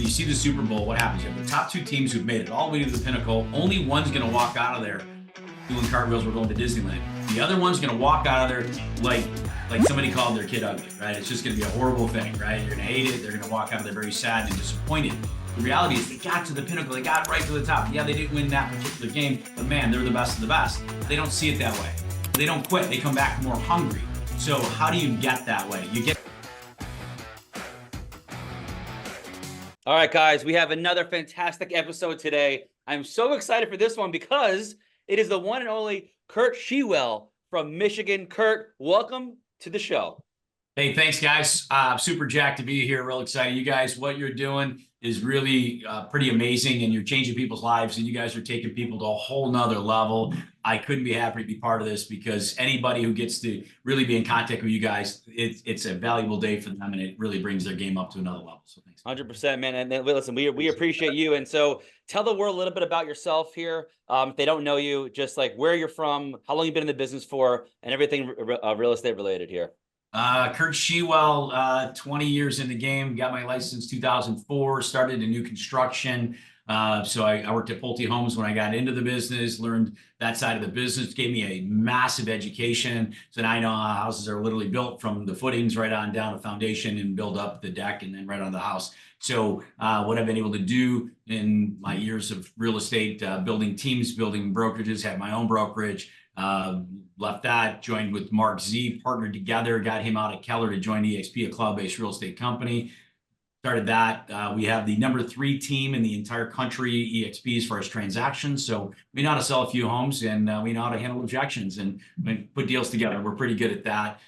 when you see the Super Bowl, what happens? You have the top two teams who've made it all the way to the pinnacle. Only one's going to walk out of there doing cartwheels. We're going to Disneyland. The other one's going to walk out of there like somebody called their kid ugly, right? It's just going to be a horrible thing, right? You're going to hate it. They're going to walk out of there very sad and disappointed. The reality is they got to the pinnacle. They got right to the top. Yeah, they didn't win that particular game, but man, they're the best of the best. They don't see it that way. They don't quit. They come back more hungry. So how do you get that way? You get. All right, guys, we have another fantastic episode today. I'm so excited for this one because it is the one and only Curt Shewell from Michigan. Curt, welcome to the show. Hey, thanks, guys. Super jacked to be here. Real excited. You guys, what you're doing is really pretty amazing, and you're changing people's lives, and you guys are taking people to a whole nother level. I couldn't be happy to be part of this because anybody who gets to really be in contact with you guys, it's a valuable day for them, and it really brings their game up to another level. So thanks. 100%, man. And then, listen, we appreciate you. And so tell the world a little bit about yourself here. If they don't know you, just like where you're from, how long you've been in the business for, and everything real estate related here. Curt Shewell, 20 years in the game, got my license 2004, started in new construction. So I worked at Pulte Homes when I got into the business, learned that side of the business, gave me a massive education. So now I know how houses are literally built from the footings right on down to foundation and build up the deck and then right on the house. So what I've been able to do in my years of real estate, building teams, building brokerages, had my own brokerage, left that, joined with Mark Z, partnered together, got him out of Keller to join EXP, a cloud-based real estate company. Started that. We have the number 3 team in the entire country, EXP, as far as transactions. So we know how to sell a few homes, and we know how to handle objections and put deals together. We're pretty good at that.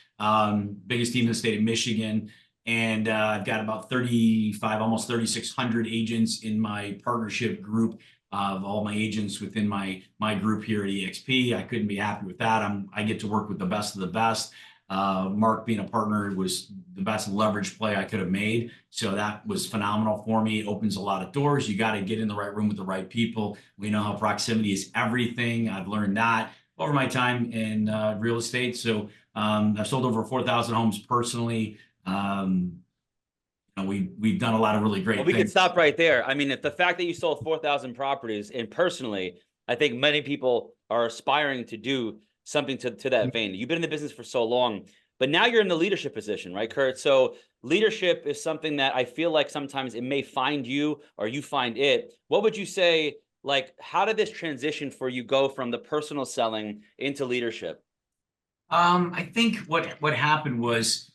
Biggest team in the state of Michigan. And I've got about 35, almost 3,600 agents in my partnership group of all my agents within my group here at EXP. I couldn't be happy with that. I get to work with the best of the best. Mark being a partner was the best leverage play I could have made. So that was phenomenal for me. It opens a lot of doors. You got to get in the right room with the right people. We know how proximity is everything. I've learned that over my time in real estate. So I've sold over 4,000 homes personally. We've done a lot of really great things. We can stop right there. I mean, if the fact that you sold 4,000 properties, and personally, I think many people are aspiring to do something to that vein. You've been in the business for so long, but now you're in the leadership position, right, Curt? So leadership is something that I feel like sometimes it may find you or you find it. What would you say, like, how did this transition for you go from the personal selling into leadership? I think what happened was,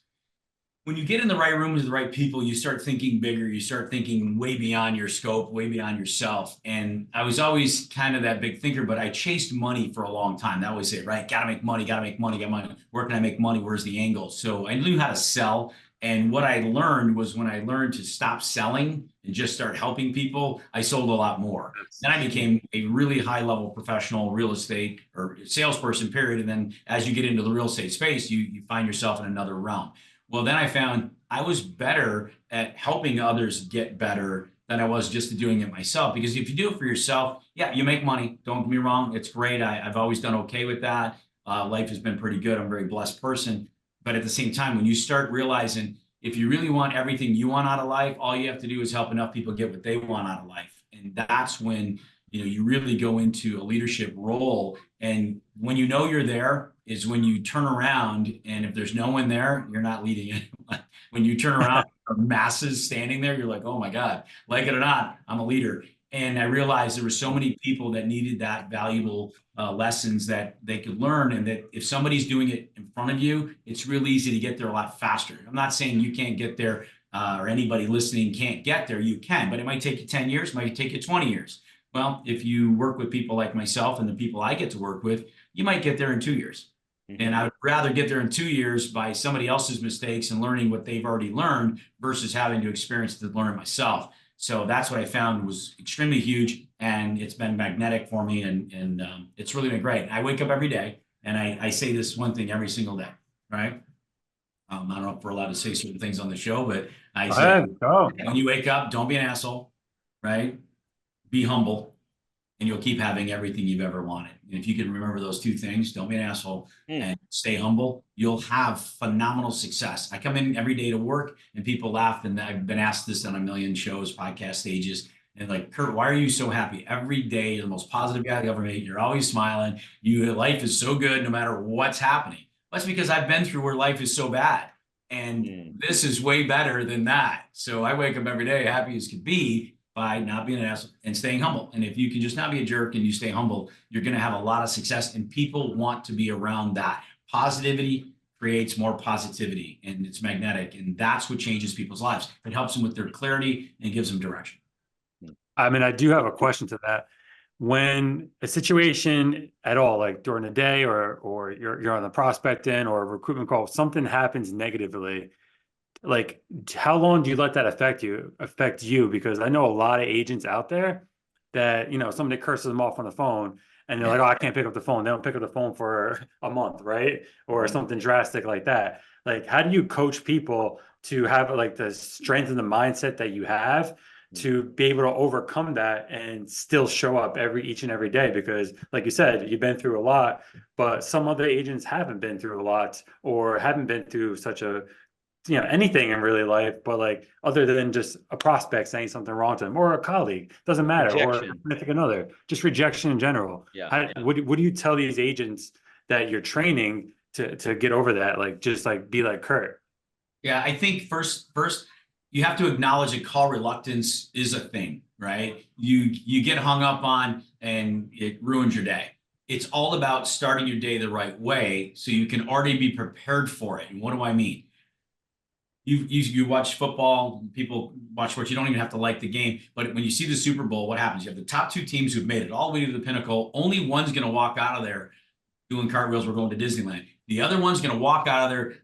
when you get in the right room with the right people, you start thinking bigger. You start thinking way beyond your scope, way beyond yourself. And I was always kind of that big thinker, but I chased money for a long time. That was it, right? Got to make money, got to make money, got money. Where can I make money? Where's the angle? So I knew how to sell. And what I learned was when I learned to stop selling and just start helping people, I sold a lot more. Then I became a really high level professional real estate or salesperson, period. And then as you get into the real estate space, you find yourself in another realm. Well, then I found I was better at helping others get better than I was just doing it myself. Because if you do it for yourself, yeah, you make money. Don't get me wrong. It's great. I've always done okay with that. Life has been pretty good. I'm a very blessed person. But at the same time, when you start realizing if you really want everything you want out of life, all you have to do is help enough people get what they want out of life. And that's when you really go into a leadership role. And when you know you're there is when you turn around, and if there's no one there, you're not leading anyone. When you turn around, masses standing there, you're like, oh my God, like it or not, I'm a leader. And I realized there were so many people that needed that valuable lessons that they could learn, and that if somebody's doing it in front of you, it's real easy to get there a lot faster. I'm not saying you can't get there or anybody listening can't get there. You can, but it might take you 10 years, it might take you 20 years. Well, if you work with people like myself and the people I get to work with, you might get there in 2 years. And I would rather get there in 2 years by somebody else's mistakes and learning what they've already learned versus having to experience to learn it myself. So that's what I found was extremely huge, and it's been magnetic for me, and it's really been great. I wake up every day and I say this one thing every single day, right? I don't know if we're allowed to say certain things on the show, but I say, when you wake up, don't be an asshole, right? Be humble, and you'll keep having everything you've ever wanted. And if you can remember those two things, don't be an asshole and stay humble, you'll have phenomenal success. I come in every day to work and people laugh, and I've been asked this on a million shows, podcast stages. And like, Curt, why are you so happy? Every day, you're the most positive guy I've ever met. You're always smiling. Your life is so good no matter what's happening. That's because I've been through where life is so bad. And this is way better than that. So I wake up every day happy as could be by not being an asshole and staying humble. And if you can just not be a jerk and you stay humble, you're going to have a lot of success. And people want to be around that. Positivity creates more positivity, and it's magnetic. And that's what changes people's lives. It helps them with their clarity and gives them direction. I mean, I do have a question to that. When a situation at all, like during the day or you're on the prospect end or a recruitment call, something happens negatively, like how long do you let that affect you? Because I know a lot of agents out there that, you know, somebody curses them off on the phone and they're like, oh, I can't pick up the phone. They don't pick up the phone for a month, right? Or something drastic like that. Like, how do you coach people to have like the strength and the mindset that you have to be able to overcome that and still show up each and every day? Because like you said, you've been through a lot, but some other agents haven't been through a lot or haven't been through such a, you know, anything in really life, but like other than just a prospect saying something wrong to them or a colleague, doesn't matter, or a significant other, just rejection in general. What do you tell these agents that you're training to get over that? Like, just like be like Curt. Yeah, I think first you have to acknowledge that call reluctance is a thing, right? You get hung up on and it ruins your day. It's all about starting your day the right way so you can already be prepared for it. And what do I mean? You watch football, people watch sports, you don't even have to like the game. But when you see the Super Bowl, what happens? You have the top two teams who've made it all the way to the pinnacle. Only one's going to walk out of there doing cartwheels. We're going to Disneyland. The other one's going to walk out of there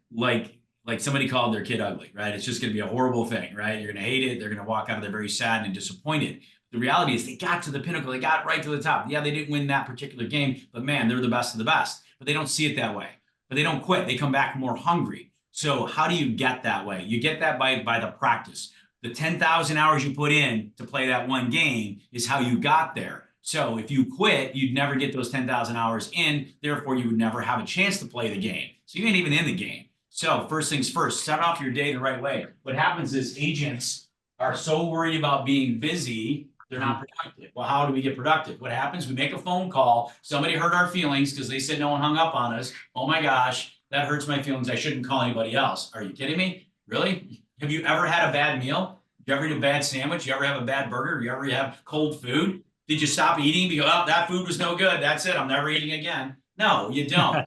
like somebody called their kid ugly, right? It's just going to be a horrible thing, right? You're going to hate it. They're going to walk out of there very sad and disappointed. The reality is they got to the pinnacle. They got right to the top. Yeah, they didn't win that particular game, but man, they're the best of the best. But they don't see it that way. But they don't quit. They come back more hungry. So how do you get that way? You get that by the practice. The 10,000 hours you put in to play that one game is how you got there. So if you quit, you'd never get those 10,000 hours in. Therefore, you would never have a chance to play the game. So you ain't even in the game. So first things first, set off your day the right way. What happens is agents are so worried about being busy, they're not productive. Well, how do we get productive? What happens? We make a phone call. Somebody hurt our feelings because they said no one hung up on us. Oh my gosh, that hurts my feelings. I shouldn't call anybody else. Are you kidding me? Really? Have you ever had a bad meal? Did you ever eat a bad sandwich? You ever have a bad burger? You ever have cold food? Did you stop eating because, oh, that food was no good? That's it. I'm never eating again. No, you don't.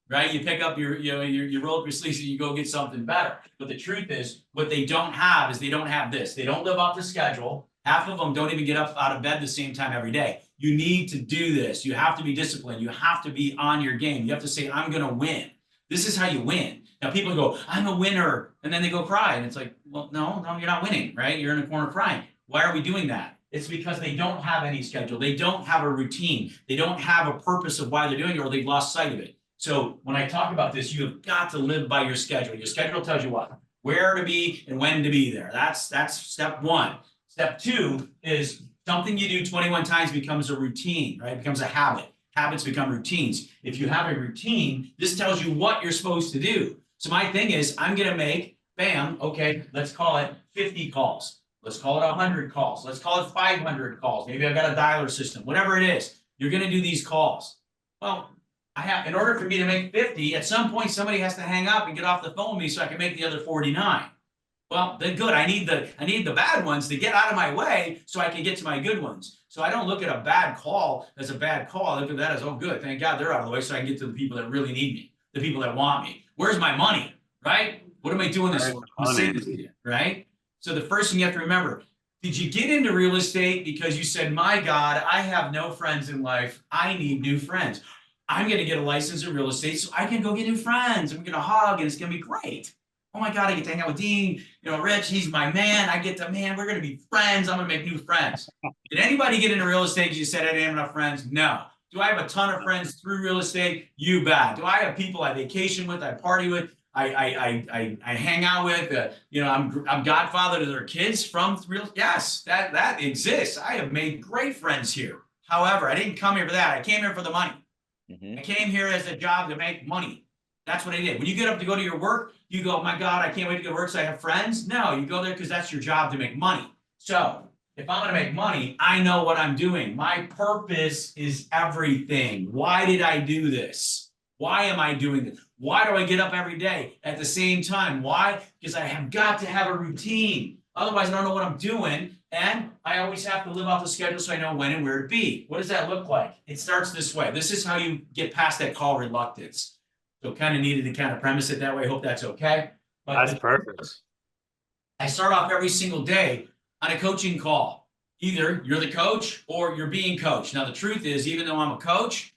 Right? You pick up you roll up your sleeves and you go get something better. But the truth is, what they don't have is they don't have this. They don't live up to schedule. Half of them don't even get up out of bed the same time every day. You need to do this. You have to be disciplined. You have to be on your game. You have to say, I'm going to win. This is how you win. Now people go, I'm a winner. And then they go cry. And it's like, well, no, you're not winning, right? You're in a corner crying. Why are we doing that? It's because they don't have any schedule. They don't have a routine. They don't have a purpose of why they're doing it, or they've lost sight of it. So when I talk about this, you have got to live by your schedule. Your schedule tells you what, where to be and when to be there. That's step one. Step two is something you do 21 times becomes a routine, right? It becomes a habit. Habits become routines. If you have a routine, this tells you what you're supposed to do. So my thing is, I'm going to make, bam, okay, let's call it 50 calls. Let's call it 100 calls. Let's call it 500 calls. Maybe I've got a dialer system, whatever it is. You're going to do these calls. Well, in order for me to make 50, at some point, somebody has to hang up and get off the phone with me so I can make the other 49. Well, then good. I need the bad ones to get out of my way so I can get to my good ones. So I don't look at a bad call as a bad call. I look at that as, oh, good. Thank God they're out of the way so I can get to the people that really need me, the people that want me. Where's my money, right? What am I doing this for? Right? So the first thing you have to remember, did you get into real estate because you said, my God, I have no friends in life. I need new friends. I'm going to get a license in real estate so I can go get new friends. I'm going to hug and it's going to be great. Oh my God, I get to hang out with Dean, Rich, he's my man. I get to, man, we're going to be friends. I'm going to make new friends. Did anybody get into real estate because you said I didn't have enough friends? No. Do I have a ton of friends through real estate? You bet. Do I have people I vacation with, I party with, I hang out with, I'm godfather to their kids from real, yes, that exists. I have made great friends here. However, I didn't come here for that. I came here for the money. Mhm. I came here as a job to make money. That's what I did. When you get up to go to your work, you go, my God, I can't wait to go to work so I have friends. No, you go there because that's your job to make money. So if I'm going to make money, I know what I'm doing. My purpose is everything. Why did I do this? Why am I doing this? Why do I get up every day at the same time? Why? Because I have got to have a routine. Otherwise, I don't know what I'm doing. And I always have to live off the schedule so I know when and where to be. What does that look like? It starts this way. This is how you get past that call reluctance. So kind of needed to kind of premise it that way. Hope that's okay. But That's perfect. I start off every single day on a coaching call. Either you're the coach or you're being coached. Now, the truth is, even though I'm a coach,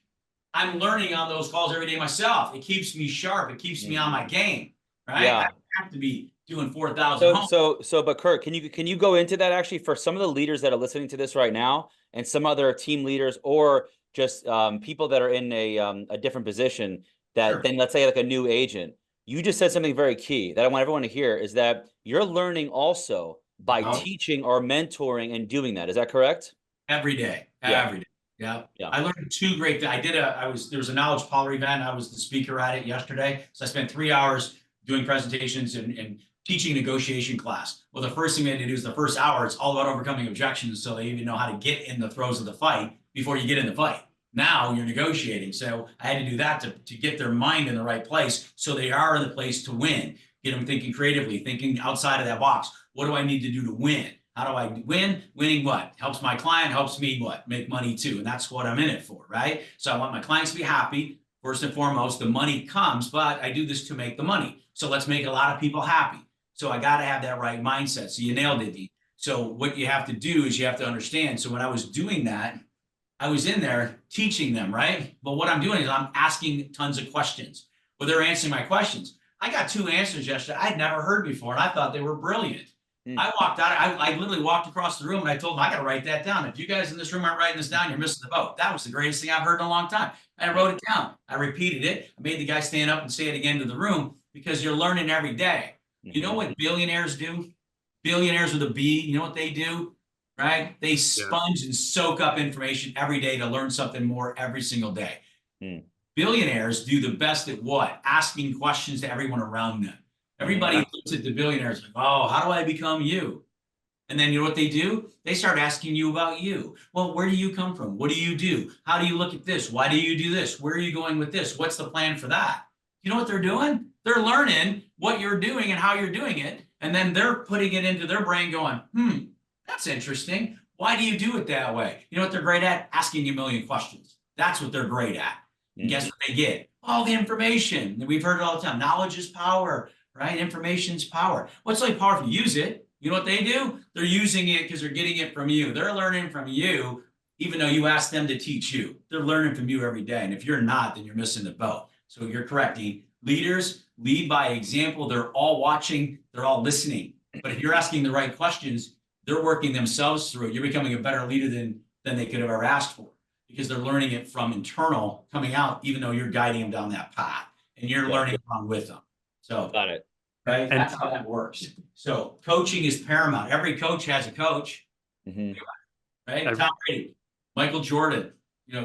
I'm learning on those calls every day myself. It keeps me sharp. It keeps me on my game, right? Yeah. I have to be doing 4,000 homes. But Curt, can you go into that actually for some of the leaders that are listening to this right now, and some other team leaders, or just people that are in a different position that Sure. then, let's say, like a new agent. You just said something very key that I want everyone to hear, is that you're learning also by teaching or mentoring and doing that. Is that correct? Every day. Yeah. Every day. Yeah. Yeah. I learned two great things. There was a knowledge power event. I was the speaker at it yesterday. So I spent 3 hours doing presentations and teaching negotiation class. Well, the first thing they had to do is the first hour, it's all about overcoming objections. So they even know how to get in the throes of the fight before you get in the fight. Now you're negotiating. So I had to do that to get their mind in the right place. So they are in the place to win. Get them thinking creatively, thinking outside of that box. What do I need to do to win? How do I win? Winning what? Helps my client, helps me what? Make money too. And that's what I'm in it for, right? So I want my clients to be happy. First and foremost, the money comes, but I do this to make the money. So let's make a lot of people happy. So I got to have that right mindset. So you nailed it, Dee. So what you have to do is you have to understand. So when I was doing that, I was in there teaching them, right? But what I'm doing is I'm asking tons of questions. Well, they're answering my questions. I got 2 answers yesterday I'd never heard before, and I thought they were brilliant. I walked out. I literally walked across the room and I told them, I got to write that down. If you guys in this room aren't writing this down, you're missing the boat. That was the greatest thing I've heard in a long time. And I wrote it down. I repeated it. I made the guy stand up and say it again to the room, because you're learning every day. You know what billionaires do? Billionaires with a B, you know what they do, right? They sponge and soak up information every day to learn something more every single day. Billionaires do the best at what? Asking questions to everyone around them. Everybody looks at the billionaires like, oh, how do I become you? And then you know what they do? They start asking you about you. Well, where do you come from? What do you do? How do you look at this? Why do you do this? Where are you going with this? What's the plan for that? You know what they're doing? They're learning what you're doing and how you're doing it. And then they're putting it into their brain going, that's interesting. Why do you do it that way? You know what they're great at? Asking you a million questions. That's what they're great at. And guess what they get? All the information. We've heard it all the time. Knowledge is power, right? Information's power. What's like powerful? Use it. You know what they do? They're using it because they're getting it from you. They're learning from you, even though you asked them to teach you. They're learning from you every day. And if you're not, then you're missing the boat. So you're correct, Dean. Leaders lead by example. They're all watching. They're all listening. But if you're asking the right questions, they're working themselves through it. You're becoming a better leader than they could have ever asked for, because they're learning it from internal coming out, even though you're guiding them down that path and you're learning along with them. So Got it. Right? That's how that works. So coaching is paramount. Every coach has a coach, right? Tom Brady, Michael Jordan,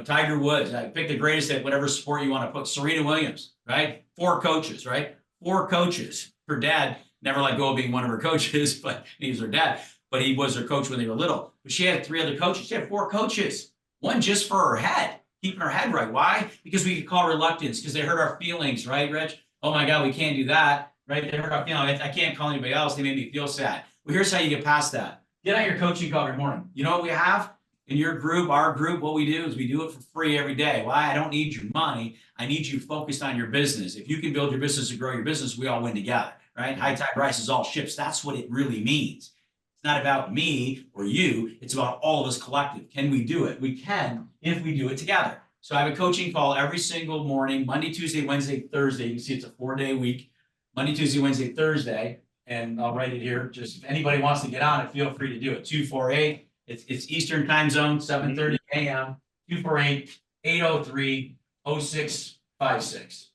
Tiger Woods. I pick the greatest at whatever sport you want to put. Serena Williams, right? 4 coaches, right? 4 coaches. Her dad never let go of being one of her coaches, but he was her dad. But he was her coach when they were little. But she had 3 other coaches. She had 4 coaches. One just for her head, keeping her head right. Why? Because we could call reluctance, because they hurt our feelings, right, Rich? Oh my God, we can't do that. Right? They hurt our feelings. I can't call anybody else. They made me feel sad. Well, here's how you get past that. Get on your coaching call every morning. You know what we have in your group, our group? What we do is we do it for free every day. Why? I don't need your money. I need you focused on your business. If you can build your business and grow your business, we all win together, right? High tide rises all ships. That's what it really means. It's not about me or you. It's about all of us collective. Can we do it? We can if we do it together. So I have a coaching call every single morning, Monday, Tuesday, Wednesday, Thursday. You can see it's a 4-day week. Monday, Tuesday, Wednesday, Thursday, and I'll write it here. Just if anybody wants to get on it, feel free to do it. 248. It's Eastern time zone, 7:30 a.m. 248-803-0656.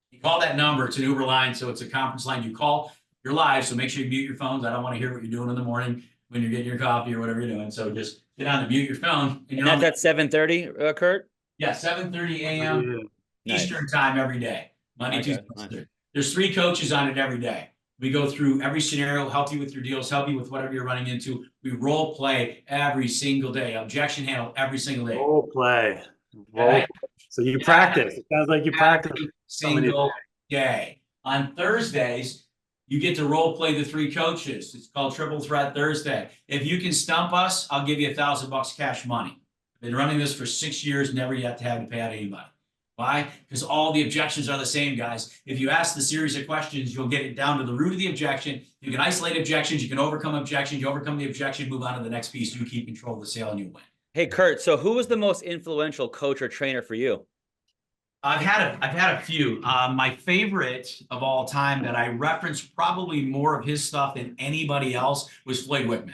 You call that number. It's an Uber line, so it's a conference line. You call. You're live, so make sure you mute your phones. I don't want to hear what you're doing in the morning. when you're getting your coffee or whatever you're doing. So just get on and mute your phone. And that's at 7:30, Curt? Yeah, 7:30 a.m. Nice. Eastern time every day. Monday, Okay, Tuesday, nice. Thursday. There's 3 coaches on it every day. We go through every scenario, help you with your deals, help you with whatever you're running into. We role play every single day. Objection handle every single day. Role play. Okay? So you Yeah. practice. It sounds like you practice. Every single day. On Thursdays, you get to role play the 3 coaches. It's called Triple Threat Thursday. If you can stump us, I'll give you $1,000 cash money. I've been running this for 6 years, never yet to have to pay out anybody. Why? Because all the objections are the same, guys. If you ask the series of questions, you'll get it down to the root of the objection. You can isolate objections. You can overcome objections. You overcome the objection, move on to the next piece. You keep control of the sale and you win. Hey, Curt, so who was the most influential coach or trainer for you? I've had a few. My favorite of all time that I referenced probably more of his stuff than anybody else was Floyd Wickman.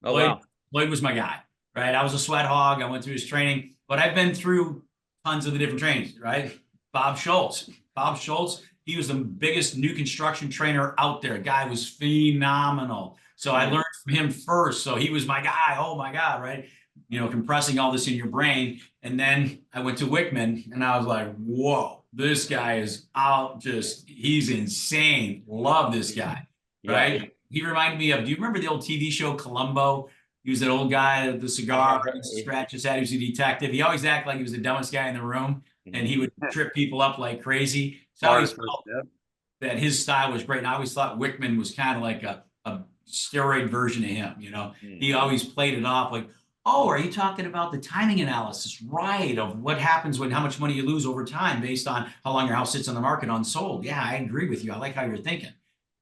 Oh, wow. Floyd was my guy, right? I was a sweat hog. I went through his training, but I've been through tons of the different trainings, right? Bob Schultz, he was the biggest new construction trainer out there. Guy was phenomenal. So I learned from him first. So he was my guy. Oh my God, right? You know, compressing all this in your brain. And then I went to Wickman and I was like, whoa, this guy is he's insane. Love this guy, right? Yeah. He reminded me of, do you remember the old TV show Columbo? He was that old guy with the cigar, scratch his head. He was a detective. He always acted like he was the dumbest guy in the room, and he would trip people up like crazy. So I always felt that his style was great. And I always thought Wickman was kind of like a steroid version of him. You know, he always played it off like, oh, are you talking about the timing analysis, right, of what happens when how much money you lose over time based on how long your house sits on the market unsold? Yeah, I agree with you. I like how you're thinking.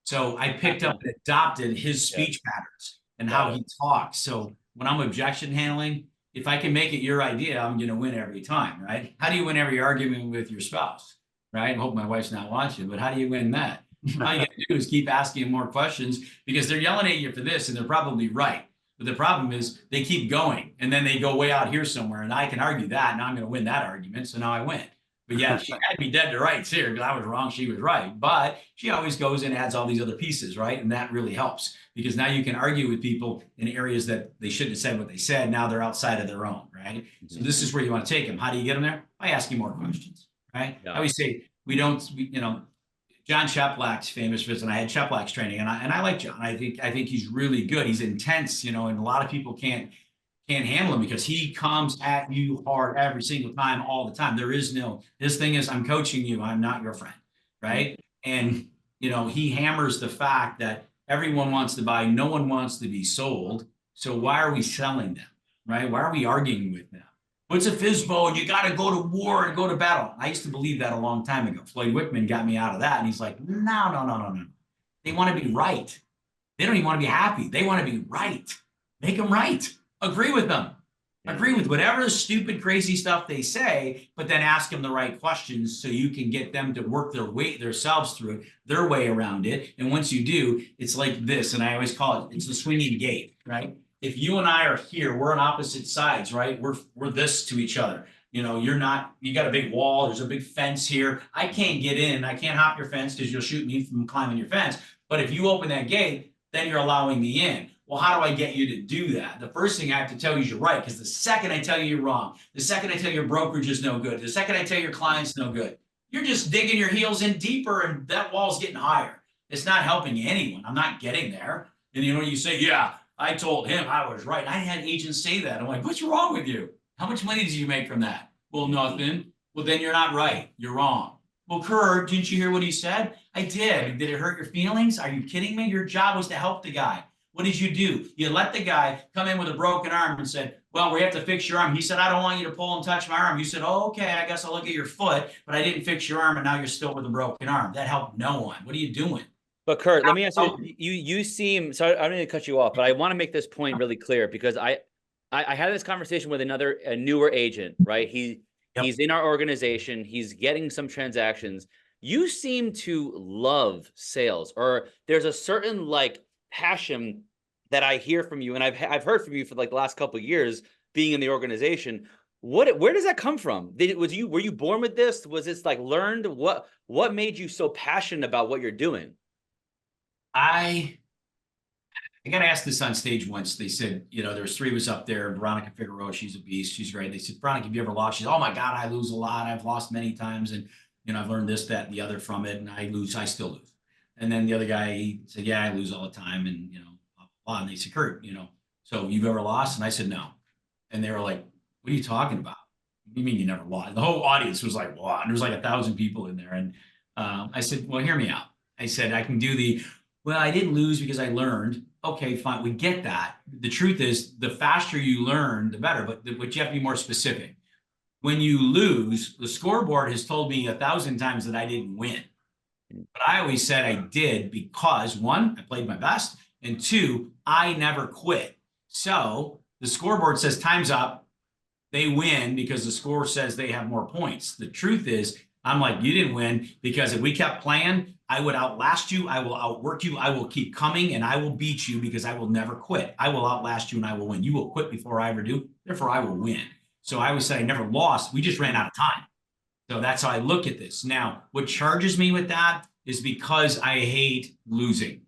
So I picked up and adopted his speech patterns and how he talks. So when I'm objection handling, if I can make it your idea, I'm going to win every time, right? How do you win every argument with your spouse, right? I hope my wife's not watching, but how do you win that? All you got to do is keep asking more questions because they're yelling at you for this and they're probably right. But the problem is they keep going and then they go way out here somewhere and I can argue that. Now I'm going to win that argument. So now I win. But yeah, she had me dead to rights here because I was wrong. She was right. But she always goes and adds all these other pieces, right? And that really helps because now you can argue with people in areas that they shouldn't have said what they said. Now they're outside of their own, right? So this is where you want to take them. How do you get them there? By asking more questions, right? I always say John Cheplack's famous for this, and I had Cheplack's training, and I like John. I think he's really good. He's intense, and a lot of people can't handle him because he comes at you hard every single time, all the time. His thing is, I'm coaching you, I'm not your friend, right? And he hammers the fact that everyone wants to buy, no one wants to be sold. So why are we selling them, right? Why are we arguing with them? What's a FISBO? And you got to go to war and go to battle. I used to believe that a long time ago. Floyd Wickman got me out of that. And he's like, no. They want to be right. They don't even want to be happy. They want to be right. Make them right. Agree with them. Agree with whatever stupid, crazy stuff they say, but then ask them the right questions so you can get them to work themselves through it, their way around it. And once you do, it's like this. And I always call it's the swinging gate, right? If you and I are here, we're on opposite sides, right? We're this to each other. You got a big wall. There's a big fence here. I can't get in. I can't hop your fence because you'll shoot me from climbing your fence. But if you open that gate, then you're allowing me in. Well, how do I get you to do that? The first thing I have to tell you is you're right, because the second I tell you you're wrong, the second I tell you your brokerage is no good, the second I tell you your client's no good, you're just digging your heels in deeper and that wall's getting higher. It's not helping anyone. I'm not getting there. And you say, yeah, I told him I was right. I had agents say that. I'm like, what's wrong with you? How much money did you make from that? Well, nothing. Well, then you're not right. You're wrong. Well, Curt, didn't you hear what he said? I did. Did it hurt your feelings? Are you kidding me? Your job was to help the guy. What did you do? You let the guy come in with a broken arm and said, well, we have to fix your arm. He said, I don't want you to pull and touch my arm. You said, oh, okay, I guess I'll look at your foot, but I didn't fix your arm and now you're still with a broken arm. That helped no one. What are you doing? But Curt, let me ask you, you seem, sorry, I don't need to cut you off, but I want to make this point really clear because I had this conversation with a newer agent, right? He's in our organization. He's getting some transactions. You seem to love sales, or there's a certain passion that I hear from you, and I've heard from you for the last couple of years being in the organization. Where does that come from? Were you born with this? Was this learned? What made you so passionate about what you're doing? I got asked this on stage once. They said, you know, there's 3 of us up there. Veronica Figueroa, she's a beast. She's great. They said, Veronica, have you ever lost? She's, oh my God, I lose a lot. I've lost many times. And, you know, I've learned this, that, and the other from it. And I lose, I still lose. And then the other guy, he said, yeah, I lose all the time. And, you know, blah, blah, blah. And they said, Curt, you know, so you've ever lost? And I said, no. And they were like, what are you talking about? What do you mean you never lost? The whole audience was like, wow. And there was like 1,000 people in there. And I said, well, hear me out. I said, I can do the, well, I didn't lose because I learned. Okay, fine. We get that. The truth is, the faster you learn, the better. But you have to be more specific. When you lose, the scoreboard has told me 1,000 times that I didn't win. But I always said I did because 1, I played my best, and 2, I never quit. So the scoreboard says time's up. They win because the score says they have more points. The truth is, I'm like, you didn't win because if we kept playing, I would outlast you. I will outwork you. I will keep coming and I will beat you because I will never quit. I will outlast you and I will win. You will quit before I ever do. Therefore, I will win. So I always say I never lost. We just ran out of time. So that's how I look at this. Now, what charges me with that is because I hate losing.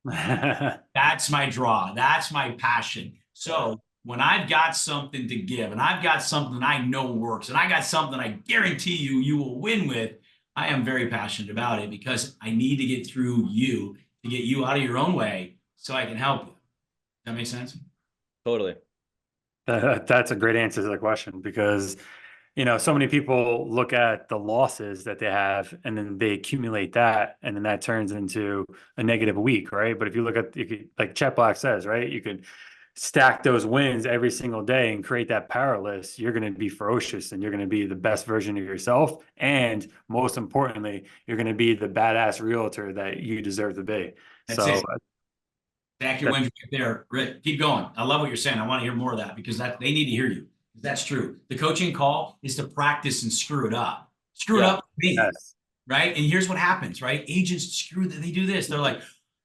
That's my draw. That's my passion. So when I've got something to give and I've got something I know works and I got something I guarantee you will win with, I am very passionate about it because I need to get through you to get you out of your own way so I can help you. Does that make sense? Totally. That's a great answer to the question because, you know, so many people look at the losses that they have and then they accumulate that and then that turns into a negative week, right? But if you look at, like Chet Black says, right, you could stack those wins every single day and create that power list. You're going to be ferocious and you're going to be the best version of yourself. And most importantly, you're going to be the badass realtor that you deserve to be. That's so it. Stack your wins right there. Rick, keep going. I love what you're saying. I want to hear more of that because they need to hear you. That's true. The coaching call is to practice and screw it up. Screw it up with me, right? And here's what happens, right? Agents they do this. They're like,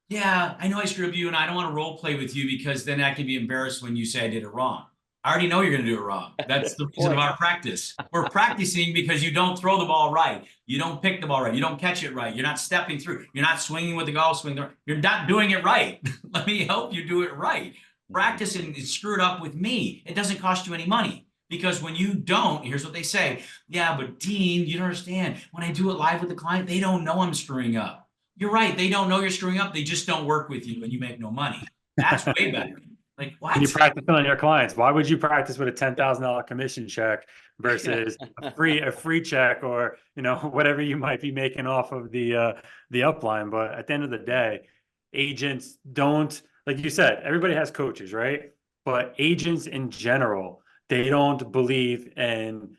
yeah, I know I screwed up you and I don't want to role play with you because then I can be embarrassed when you say I did it wrong. I already know you're going to do it wrong. That's the reason of our practice. We're practicing because you don't throw the ball right. You don't pick the ball right. You don't catch it right. You're not stepping through. You're not swinging with the golf swing. You're not doing it right. Let me help you do it right. Practice and screw it up with me. It doesn't cost you any money. Because when you don't, here's what they say. Yeah, but Dean, you don't understand. When I do it live with the client, they don't know I'm screwing up. You're right. They don't know you're screwing up. They just don't work with you and you make no money. That's way better. Like, what? You practice on your clients. Why would you practice with a $10,000 commission check versus a free check or, you know, whatever you might be making off of the upline? But at the end of the day, agents don't, like you said, everybody has coaches, right? But agents in general, they don't believe in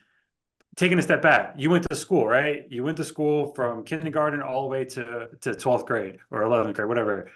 taking a step back. You went to school, right? You went to school from kindergarten all the way to 12th grade or 11th grade, whatever.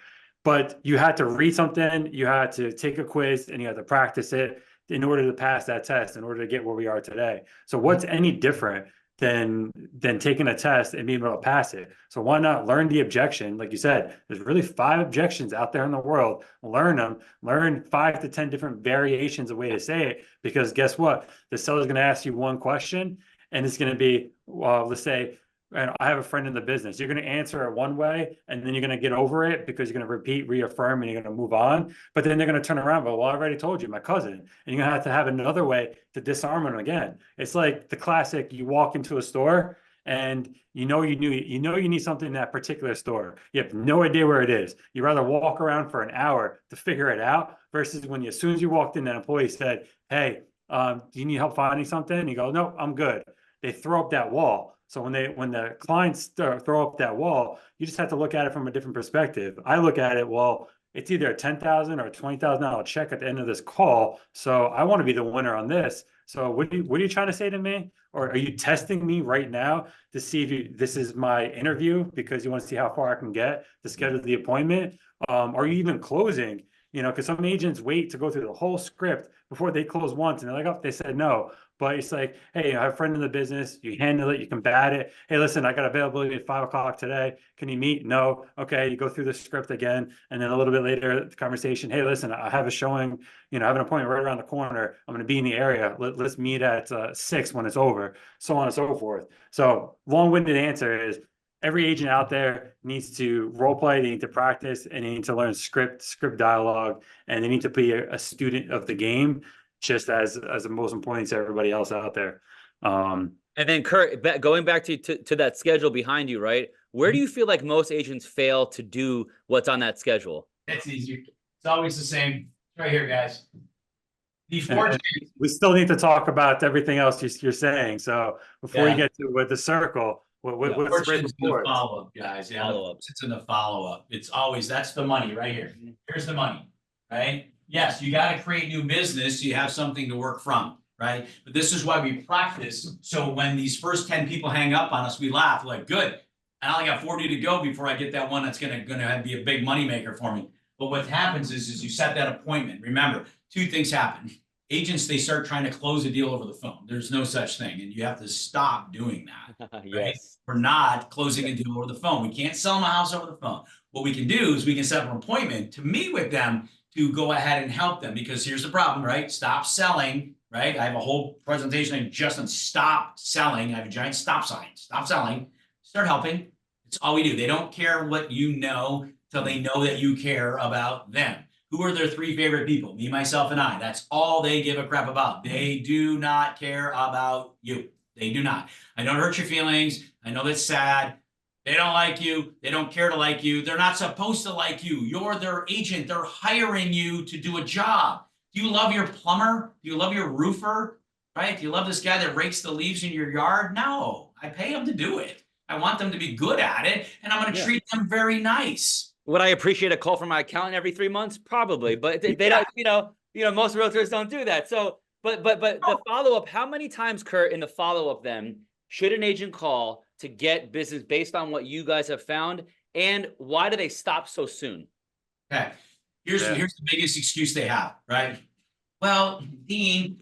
But you had to read something, you had to take a quiz, and you had to practice it in order to pass that test, in order to get where we are today. So what's any different than taking a test and being able to pass it? So why not learn the objection? Like you said, there's really 5 objections out there in the world. Learn them. Learn 5 to 10 different variations of way to say it. Because guess what? The seller's going to ask you one question, and it's going to be, well, let's say, and I have a friend in the business. You're going to answer it one way, and then you're going to get over it because you're going to repeat, reaffirm, and you're going to move on. But then they're going to turn around, well, I already told you, my cousin. And you're going to have another way to disarm them again. It's like the classic, you walk into a store and you need something in that particular store. You have no idea where it is. You rather walk around for an hour to figure it out versus when as soon as you walked in, that employee said, hey, do you need help finding something? And you go, no, I'm good. They throw up that wall. So when the clients throw up that wall, you just have to look at it from a different perspective. I look at it, well, it's either a $10,000 or a $20,000 check at the end of this call. So I want to be the winner on this. So what are you trying to say to me? Or are you testing me right now to see if this is my interview because you want to see how far I can get to schedule the appointment? Are you even closing? You know, because some agents wait to go through the whole script before they close once, and they're like, oh, they said no. But it's like, hey, I have a friend in the business. You handle it. You combat it. Hey, listen, I got availability at 5 o'clock today. Can you meet? No. Okay. You go through the script again. And then a little bit later, the conversation, hey, listen, I have a showing, I have an appointment right around the corner. I'm going to be in the area. Let's meet at 6 when it's over, so on and so forth. So long-winded answer is every agent out there needs to role play, they need to practice, and they need to learn script dialogue, and they need to be a student of the game, just as the most important to everybody else out there. And then Curt, going back to that schedule behind you, right? Where do you feel like most agents fail to do what's on that schedule? It's easy. It's always the same. Right here, guys. The fortune. We still need to talk about everything else you're saying. So before you get to with the circle, what's right before it? Follow-up, guys. Yeah, Follow-up. It's in the follow-up. It's always, that's the money right here. Here's the money, right? Yes, you got to create new business so you have something to work from, right? But this is why we practice. So when these first 10 people hang up on us, we laugh like, good. I only got 40 to go before I get that one that's gonna be a big money maker for me. But what happens is you set that appointment. Remember, two things happen. Agents, they start trying to close a deal over the phone. There's no such thing, and you have to stop doing that. Right? Yes. We're not closing a deal over the phone. We can't sell them a house over the phone. What we can do is we can set up an appointment to meet with them to go ahead and help them, because here's the problem, right? Stop selling, right? I have a whole presentation just on stop selling. I have a giant stop sign. Stop selling. Start helping. It's all we do. They don't care what you know till they know that you care about them. Who are their three favorite people? Me, myself, and I. That's all they give a crap about. They do not care about you. They do not. I don't hurt your feelings. I know that's sad. They don't like you. They don't care to like you. They're not supposed to like you. You're their agent. They're hiring you to do a job. Do you love your plumber? Do you love your roofer? Right? Do you love this guy that rakes the leaves in your yard? No, I pay him to do it. I want them to be good at it, and I'm going to treat them very nice. Would I appreciate a call from my accountant every 3 months? Probably, but they don't. Most realtors don't do that. So, but the follow up. How many times, Curt, in the follow up, then should an agent call to get business based on what you guys have found, and why do they stop so soon? Okay, here's the biggest excuse they have, right? Well, Dean,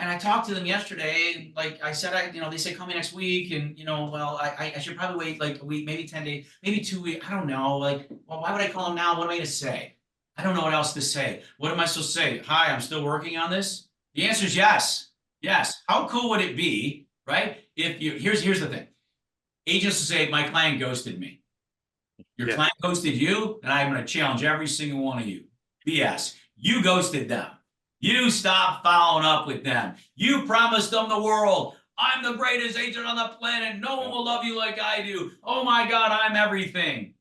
I talked to them yesterday. Like I said, they say call me next week, and I should probably wait like a week, maybe 10 days, maybe 2 weeks. I don't know. Like, well, why would I call them now? What am I going to say? I don't know what else to say. What am I supposed to say? Hi, I'm still working on this. The answer is yes. Yes. How cool would it be, right? If you here's the thing. Agents will say my client ghosted me. Your client ghosted you, and I'm going to challenge every single one of you. BS. You ghosted them. You stopped following up with them. You promised them the world. I'm the greatest agent on the planet. No one will love you like I do. Oh my God, I'm everything.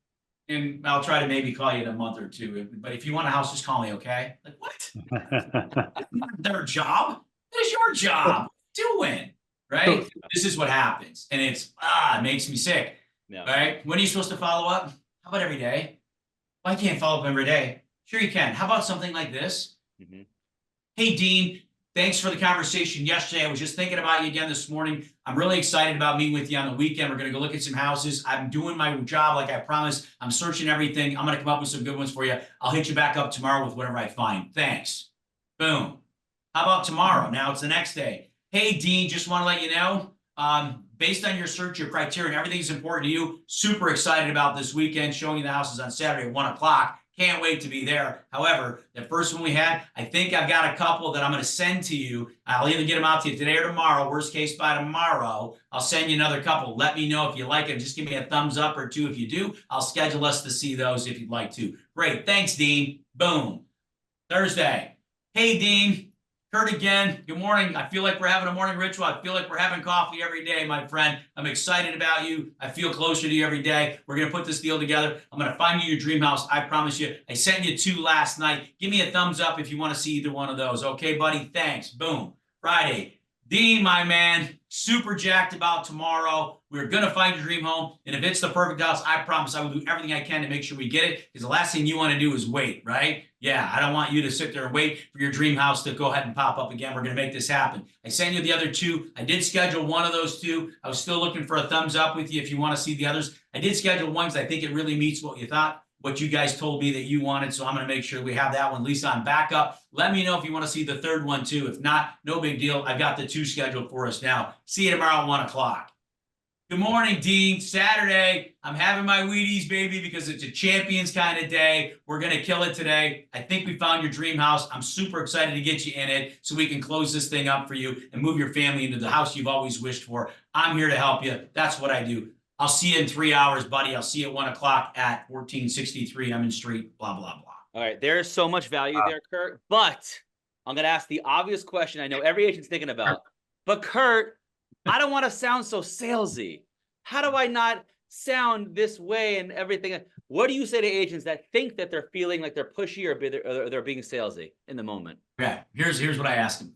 And I'll try to maybe call you in a month or two. But if you want a house, just call me, okay? Like, what? That's not their job. That is your job. Doing, right? This is what happens. And it makes me sick. Yeah. Right? When are you supposed to follow up? How about every day? Well, I can't follow up every day. Sure you can. How about something like this? Mm-hmm. Hey, Dean, thanks for the conversation yesterday. I was just thinking about you again this morning. I'm really excited about meeting with you on the weekend. We're going to go look at some houses. I'm doing my job like I promised. I'm searching everything. I'm going to come up with some good ones for you. I'll hit you back up tomorrow with whatever I find. Thanks. Boom. How about tomorrow? Now it's the next day. Hey, Dean, just want to let you know, based on your search, your criteria, and everything's important to you, super excited about this weekend, showing you the houses on Saturday at 1 o'clock. Can't wait to be there. However, the first one we had, I think I've got a couple that I'm going to send to you. I'll either get them out to you today or tomorrow. Worst case by tomorrow, I'll send you another couple. Let me know if you like it. Just give me a thumbs up or two if you do. I'll schedule us to see those if you'd like to. Great. Thanks, Dean. Boom. Thursday. Hey, Dean. Curt again. Good morning. I feel like we're having a morning ritual. I feel like we're having coffee every day, my friend. I'm excited about you. I feel closer to you every day. We're going to put this deal together. I'm going to find you your dream house. I promise you. I sent you 2 last night. Give me a thumbs up if you want to see either one of those. Okay, buddy? Thanks. Boom. Friday. Dean, my man, super jacked about tomorrow. We're going to find your dream home. And if it's the perfect house, I promise I will do everything I can to make sure we get it. Because the last thing you want to do is wait, right? Yeah, I don't want you to sit there and wait for your dream house to go ahead and pop up again. We're going to make this happen. I sent you the other 2. I did schedule one of those 2. I was still looking for a thumbs up with you if you want to see the others. I did schedule one because I think it really meets what you thought, what you guys told me that you wanted. So I'm going to make sure we have that one, at least on backup. Let me know if you want to see the 3rd one too. If not, no big deal. I've got the 2 scheduled for us now. See you tomorrow at 1 o'clock. Good morning, Dean. Saturday. I'm having my Wheaties, baby, because it's a champions kind of day. We're going to kill it today. I think we found your dream house. I'm super excited to get you in it so we can close this thing up for you and move your family into the house you've always wished for. I'm here to help you. That's what I do. I'll see you in 3 hours, buddy. I'll see you at 1 o'clock at 1463 Emmons Street, blah, blah, blah. All right. There's so much value there, Curt. But I'm going to ask the obvious question I know every agent's thinking about. But Curt, I don't want to sound so salesy. How do I not sound this way and everything? What do you say to agents that think that they're feeling like they're pushy or they're being salesy in the moment? Yeah, here's what I asked them.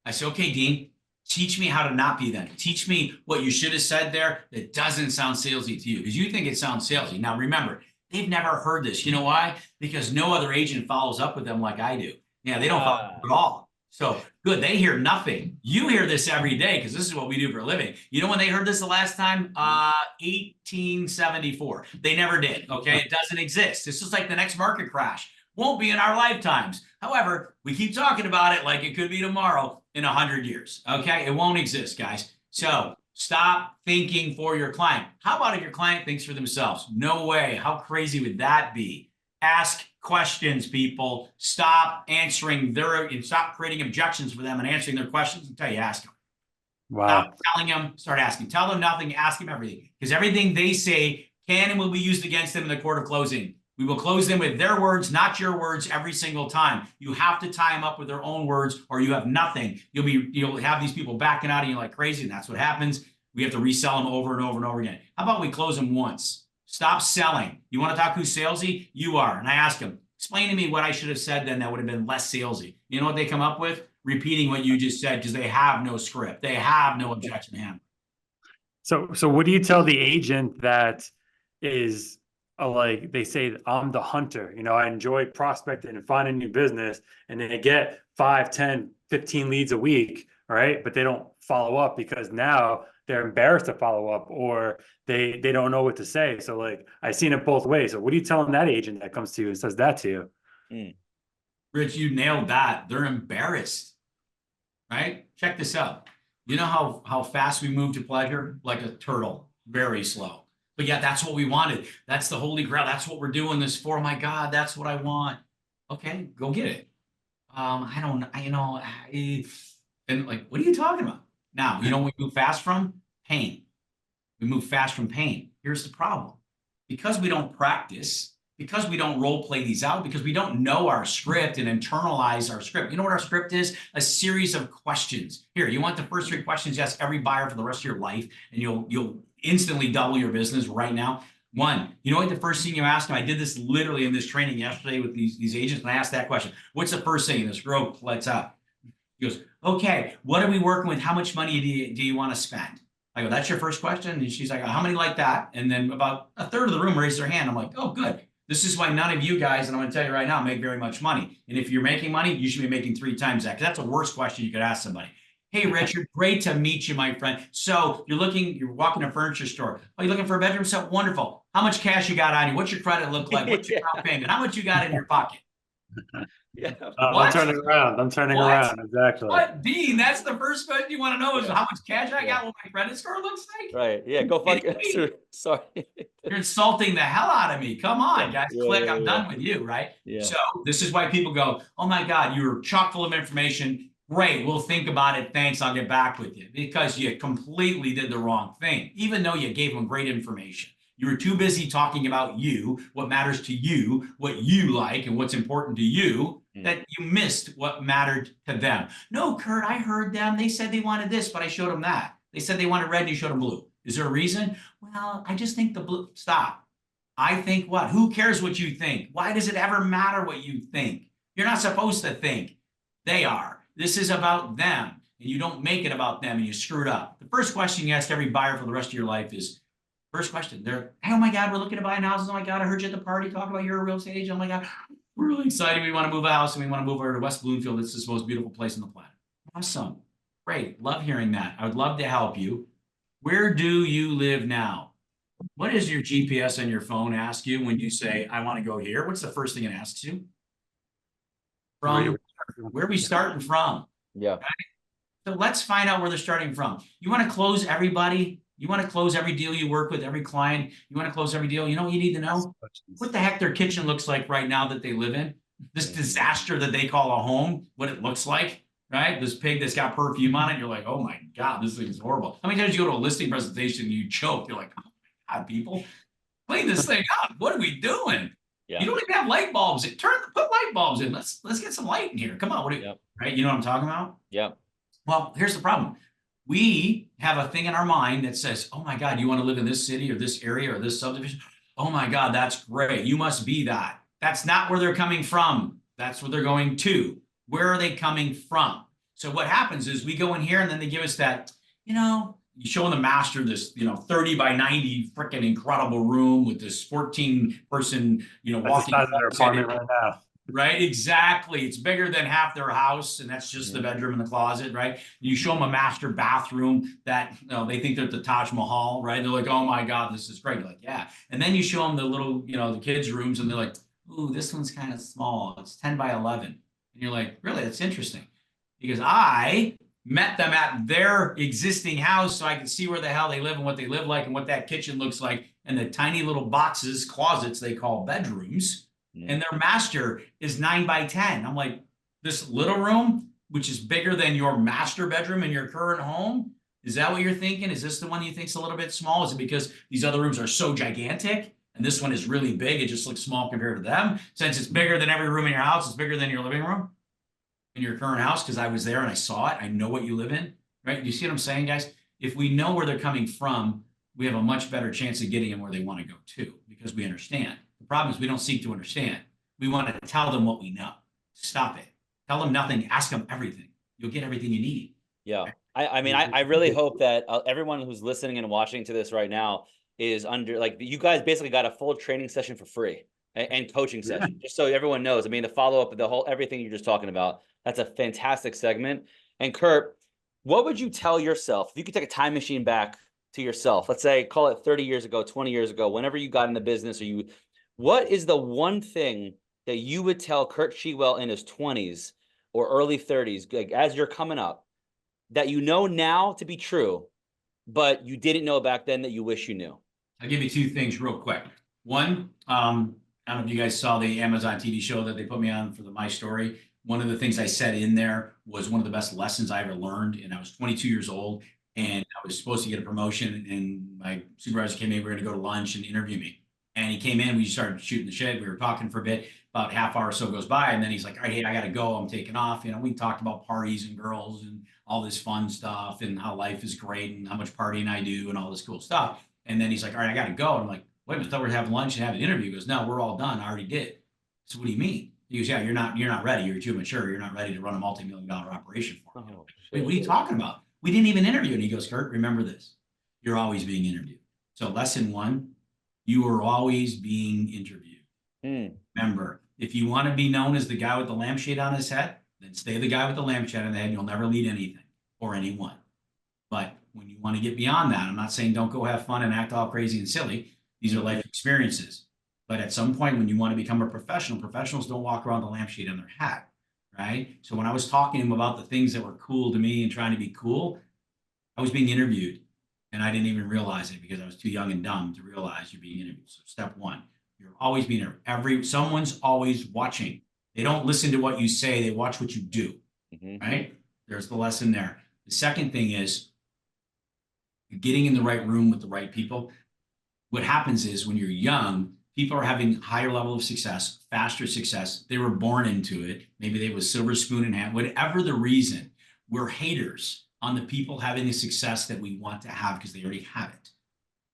I said, okay, Dean, teach me how to not be them. Teach me what you should have said there that doesn't sound salesy to you, because you think it sounds salesy. Now, remember, they've never heard this. You know why? Because no other agent follows up with them like I do. Yeah, they don't follow up at all. So good, they hear nothing. You hear this every day because this is what we do for a living. You know when they heard this the last time? 1874. They never did, okay? It doesn't exist. This is like the next market crash. Won't be in our lifetimes. However, we keep talking about it like it could be tomorrow in 100 years, okay? It won't exist, guys. So stop thinking for your client. How about if your client thinks for themselves? No way. How crazy would that be? Ask questions, people. Stop answering stop creating objections for them and answering their questions until you ask them. Wow. Stop telling them, start asking. Tell them nothing, ask them everything. Because everything they say can and will be used against them in the court of closing. We will close them with their words, not your words, every single time. You have to tie them up with their own words, or you have nothing. You'll have these people backing out of you like crazy, and that's what happens. We have to resell them over and over and over again. How about we close them once? Stop selling. You want to talk who's salesy? You are. And I ask them, explain to me what I should have said then that would have been less salesy. You know what they come up with? Repeating what you just said, because they have no script. They have no objection handling. So what do you tell the agent that is like, they say, I'm the hunter, I enjoy prospecting and finding new business, and they get 5, 10, 15 leads a week, right? But they don't follow up because now they're embarrassed to follow up, or they don't know what to say. So like, I've seen it both ways. So what are you telling that agent that comes to you and says that to you? Rich, you nailed that. They're embarrassed, right? Check this out. You know how fast we move to pleasure? Like a turtle, very slow. But yeah, that's what we wanted. That's the holy grail. That's what we're doing this for. Oh my God, that's what I want. Okay, go get it. And like, what are you talking about? Now, you know what we move fast from? Pain. We move fast from pain. Here's the problem. Because we don't practice, because we don't role play these out, because we don't know our script and internalize our script. You know what our script is? A series of questions. Here, you want the first 3 questions you ask every buyer for the rest of your life, and you'll instantly double your business right now. 1, you know what the first thing you ask them? I did this literally in this training yesterday with these agents, and I asked that question. What's the first thing? This girl lights up. He goes, okay, what are we working with? How much money do you want to spend? I go, that's your first question? And she's like, how many like that? And then about a third of the room raised their hand. I'm like, oh, good. This is why none of you guys, and I'm going to tell you right now, make very much money. And if you're making money, you should be making 3 times that, because that's the worst question you could ask somebody. Hey, Richard, great to meet you, my friend. So you're walking to a furniture store. Oh, you're looking for a bedroom set? Wonderful. How much cash you got on you? What's your credit look like? What's your down payment? How much you got in your pocket? Yeah. I'm turning around. Exactly. What, Dean? That's the first question you want to know is how much cash I got, what my credit score looks like? Right. Yeah. Go fuck it. Sorry. You're insulting the hell out of me. Come on, guys. Click. I'm done with you, right? Yeah. So this is why people go, oh my God, you're chock full of information. Great. We'll think about it. Thanks. I'll get back with you, because you completely did the wrong thing, even though you gave them great information. You were too busy talking about you, what matters to you, what you like, and what's important to you, that you missed what mattered to them. No, Curt, I heard them. They said they wanted this, but I showed them that. They said they wanted red and you showed them blue. Is there a reason? Well, I just think the blue. Stop. I think what? Who cares what you think? Why does it ever matter what you think? You're not supposed to think. They are. This is about them, and you don't make it about them, and you screw it up. The first question you ask every buyer for the rest of your life is, first question, they're, hey, oh my God, we're looking to buy houses. Oh my God, I heard you at the party talk about you're a real estate agent. Oh my God, we're really excited. We want to move a house, and we want to move over to West Bloomfield. It's the most beautiful place on the planet. Awesome. Great. Love hearing that. I would love to help you. Where do you live now? What does your GPS on your phone ask you when you say, I want to go here? What's the first thing it asks you? From where are we starting from? Yeah. Right? So let's find out where they're starting from. You want to close everybody? You want to close every deal you work with, every client? You want to close every deal? You know what you need to know? What the heck their kitchen looks like right now that they live in? This disaster that they call a home, what it looks like, right? This pig that's got perfume on it. You're like, oh my God, this thing is horrible. How many times you go to a listing presentation and you choke? You're like, oh God, people, clean this thing up. What are we doing? Yeah. You don't even have light bulbs. Put light bulbs in. Let's get some light in here. Come on, right? You know what I'm talking about? Yeah. Well, here's the problem. We have a thing in our mind that says, oh my God, you want to live in this city or this area or this subdivision? Oh my God, that's great. You must be that. That's not where they're coming from. That's where they're going to. Where are they coming from? So what happens is we go in here and then they give us that, you show the master this, 30 by 90 freaking incredible room with this 14-person, That's walking. the size of their apartment right now. Right, exactly. It's bigger than half their house, and that's just the bedroom and the closet, right? You show them a master bathroom that they think they're at the Taj Mahal, right? They're like, "Oh my God, this is great." You're like, "Yeah," and then you show them the little, the kids' rooms, and they're like, "Ooh, this one's kind of small. It's 10 by 11," and you're like, "Really? That's interesting," because I met them at their existing house, so I could see where the hell they live and what they live like and what that kitchen looks like, and the tiny little boxes, closets they call bedrooms. And their master is 9 by 10. I'm like, this little room, which is bigger than your master bedroom in your current home. Is that what you're thinking? Is this the one you think's a little bit small? Is it because these other rooms are so gigantic and this one is really big? It just looks small compared to them. Since it's bigger than every room in your house, it's bigger than your living room in your current house. Because I was there and I saw it. I know what you live in, right? You see what I'm saying, guys? If we know where they're coming from, we have a much better chance of getting them where they want to go to, because we understand. The problem is we don't seek to understand. We want to tell them what we know. Stop it. Tell them nothing. Ask them everything. You'll get everything you need. Yeah. I mean, I really hope that everyone who's listening and watching to this right now is you guys basically got a full training session for free and coaching session, just so everyone knows. I mean, the follow-up of everything you're just talking about, that's a fantastic segment. And Curt, what would you tell yourself if you could take a time machine back to yourself? Let's say, call it 30 years ago, 20 years ago, whenever you got in the business, what is the one thing that you would tell Curt Shewell in his 20s or early 30s, like as you're coming up, that you know now to be true, but you didn't know back then that you wish you knew? I'll give you two things real quick. One, I don't know if you guys saw the Amazon TV show that they put me on for My Story. One of the things I said in there was one of the best lessons I ever learned. And I was 22 years old and I was supposed to get a promotion, and my supervisor came in, we were going to go to lunch and interview me. And he came in, we started shooting the shit. We were talking for a bit, about half hour or so goes by. And then he's like, all right, hey, I got to go. I'm taking off. We talked about parties and girls and all this fun stuff and how life is great and how much partying I do and all this cool stuff. And then he's like, all right, I got to go. And I'm like, wait a minute, I thought we were having lunch and having an interview. He goes, no, we're all done. I already did. So what do you mean? He goes, yeah, you're not ready. You're too mature. You're not ready to run a multi-million-dollar operation for me. Wait, what are you talking about? We didn't even interview. And he goes, Curt, remember this. You're always being interviewed. So lesson one, you are always being interviewed. Remember, if you want to be known as the guy with the lampshade on his head, then stay the guy with the lampshade on the head. You'll never lead anything or anyone. But when you want to get beyond that, I'm not saying don't go have fun and act all crazy and silly. These are life experiences. But at some point, when you want to become a professional, professionals don't walk around the lampshade on their hat, right? So when I was talking to him about the things that were cool to me and trying to be cool, I was being interviewed. And I didn't even realize it because I was too young and dumb to realize you're being interviewed. So step one, you're always being interviewed. Someone's always watching. They don't listen to what you say. They watch what you do, right? There's the lesson there. The second thing is getting in the right room with the right people. What happens is when you're young, people are having higher level of success, faster success. They were born into it. Maybe they was silver spoon in hand, whatever the reason. We're haters on the people having the success that we want to have because they already have it.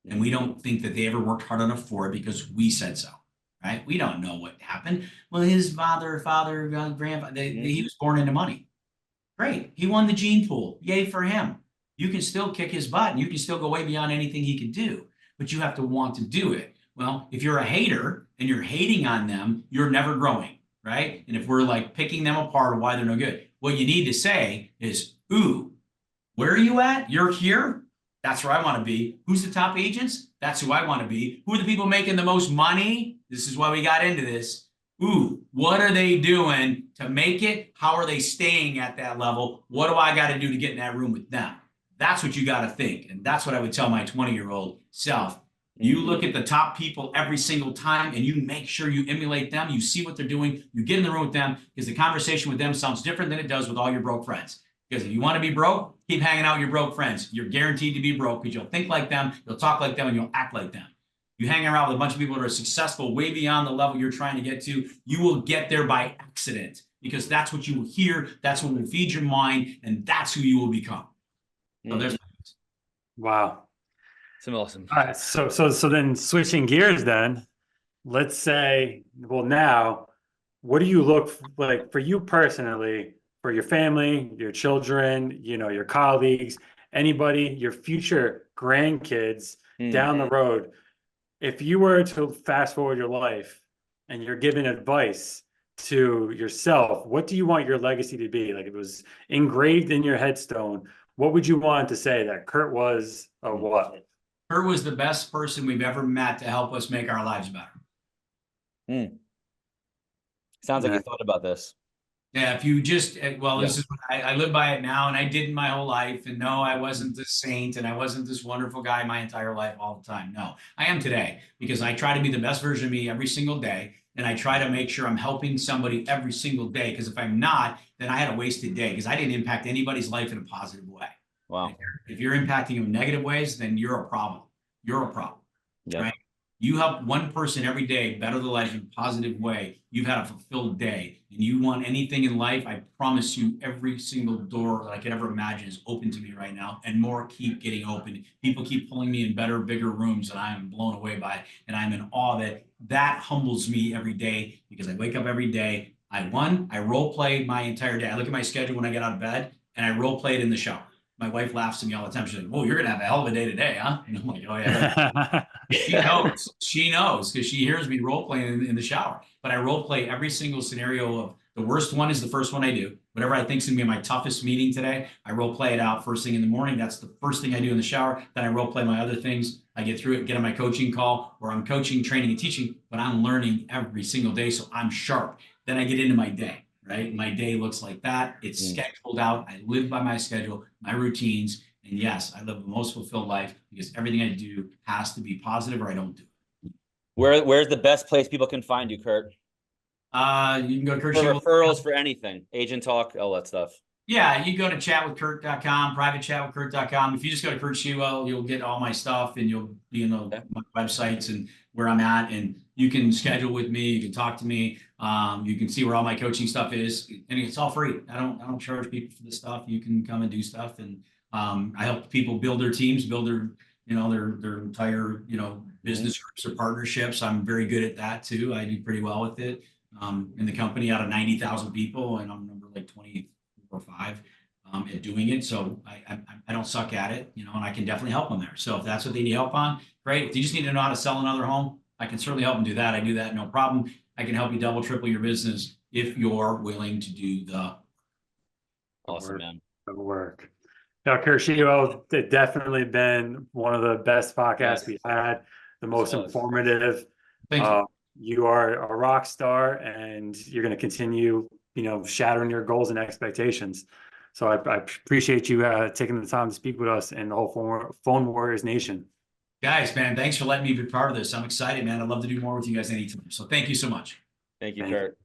And we don't think that they ever worked hard enough for it because we said so, right? We don't know what happened. Well, his father, grandfather, he was born into money. Great. He won the gene pool. Yay for him. You can still kick his butt and you can still go way beyond anything he can do, but you have to want to do it. Well, if you're a hater and you're hating on them, you're never growing, right? And if we're like picking them apart or why they're no good, what you need to say is, ooh, where are you at? You're here. That's where I want to be. Who's the top agents? That's who I want to be. Who are the people making the most money? This is why we got into this. Ooh, what are they doing to make it? How are they staying at that level? What do I got to do to get in that room with them? That's what you got to think. And that's what I would tell my 20-year-old self. You look at the top people every single time and you make sure you emulate them. You see what they're doing. You get in the room with them because the conversation with them sounds different than it does with all your broke friends. Because if you want to be broke, keep hanging out with your broke friends. You're guaranteed to be broke because you'll think like them, you'll talk like them, and you'll act like them. You hang around with a bunch of people that are successful way beyond the level you're trying to get to, you will get there by accident because that's what you will hear, that's what will feed your mind, and that's who you will become. So there's wow. Some awesome. All right, so then switching gears then, let's say, well, now, what do you look like for you personally, for your family, your children, you know, your colleagues, anybody, your future grandkids down the road? If you were to fast forward your life and you're giving advice to yourself, what do you want your legacy to be? Like, if it was engraved in your headstone, what would you want to say that Curt was a what? Curt was the best person we've ever met to help us make our lives better. Sounds like you thought about this. Yeah, if you just, well, this is, I live by it now, and I didn't my whole life. And no, I wasn't this saint, and I wasn't this wonderful guy my entire life all the time. No, I am today because I try to be the best version of me every single day. And I try to make sure I'm helping somebody every single day. Because if I'm not, then I had a wasted day because I didn't impact anybody's life in a positive way. Wow. If you're impacting them in negative ways, then you're a problem. You're a problem. Yep. Right? You help one person every day better their life in a positive way. You've had a fulfilled day, and you want anything in life. I promise you, every single door that I could ever imagine is open to me right now, and more keep getting open. People keep pulling me in better, bigger rooms, and I am blown away by it. And I'm in awe that humbles me every day because I wake up every day. I role play my entire day. I look at my schedule when I get out of bed, and I role play it in the shower. My wife laughs at me all the time. She's like, "Whoa, you're gonna have a hell of a day today, huh?" And I'm like, "Oh yeah." She knows because she hears me role playing in the shower. But I role play every single scenario of the worst one is the first one I do. Whatever I think is gonna be my toughest meeting today, I role play it out first thing in the morning. That's the first thing I do in the shower. Then I role play my other things. I get through it, get on my coaching call where I'm coaching, training, and teaching, but I'm learning every single day. So I'm sharp. Then I get into my day. Right? My day looks like that. It's scheduled out. I live by my schedule, my routines. And yes, I live the most fulfilled life because everything I do has to be positive or I don't do it. Where's the best place people can find you, Curt? You can go to Curt For Shewell. referrals, for anything, agent talk, all that stuff. Yeah, you go to chatwithcurt.com, privatechatwithcurt.com. If you just go to Curt Shewell, you'll get all my stuff and you'll be in my websites and where I'm at. And you can schedule with me. You can talk to me. You can see where all my coaching stuff is, and it's all free. I don't charge people for this stuff. You can come and do stuff, and I help people build their teams, build their their entire business groups or partnerships. I'm very good at that too. I do pretty well with it. In the company, out of 90,000 people, and I'm number like 24 or 5 at doing it. So I don't suck at it, and I can definitely help them there. So if that's what they need help on, great. If you just need to know how to sell another home, I can certainly help them do that. I do that, no problem. I can help you double, triple your business if you're willing to do the awesome, man. Work. Now, Curt Shewell, it's definitely been one of the best podcasts we've had, the most informative. Thank you. You are a rock star, and you're going to continue, shattering your goals and expectations. So I appreciate you taking the time to speak with us and the whole Phone Warriors Nation. Guys, man, thanks for letting me be part of this. I'm excited, man. I'd love to do more with you guys anytime. So thank you so much. Thank you, Curt.